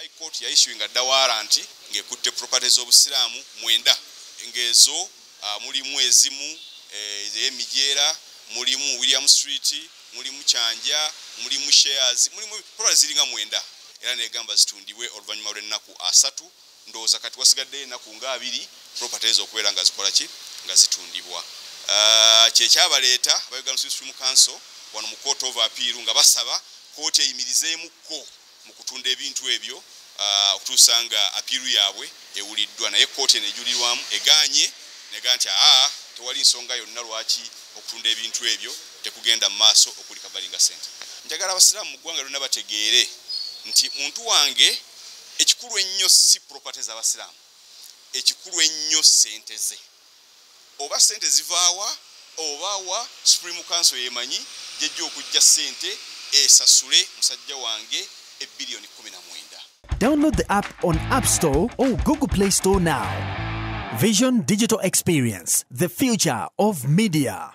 High Court yaissuinga dda warrant ng'ekutte properties obusiraamu 9 engezo mulimu ezimu ey'emijeera mulimu William Street mulimu Kyanja mulimu shares mulimu properties ziringa 9 era negamba zitundibwe oluvannyuma lw'ennaku 3 ndowooza kati wasigadde ennaku nga 2 properties okubeera nga zikola ki nga zitundibwa kyekyabaleeta Uganda Supreme Council wano mu Court of Appeal nga basaba kooti eyimirizeemukko mu kutunda ebintu ebyo okutuusa nga apiiru yaabwe ewuliddwa naye kooti enejulirwamu eganye nega nti tewali nsonga yonna lwaki okutunda ebintu ebyo tekugenda mu maaso okuli Kabalinga Center. Njagala abasiraamu mu ggwanga lyonna bategeere nti muntu wange ekikulu ennyo si properties abasiraamu, ekikulu ennyo ssente ze. Oba ssente zivaawa obawa Supreme Council yemanyi jejja okujja ssente esasule musajja wange $1.19 billion. Download the app on App Store or Google Play Store now. Vision Digital Experience, the future of media.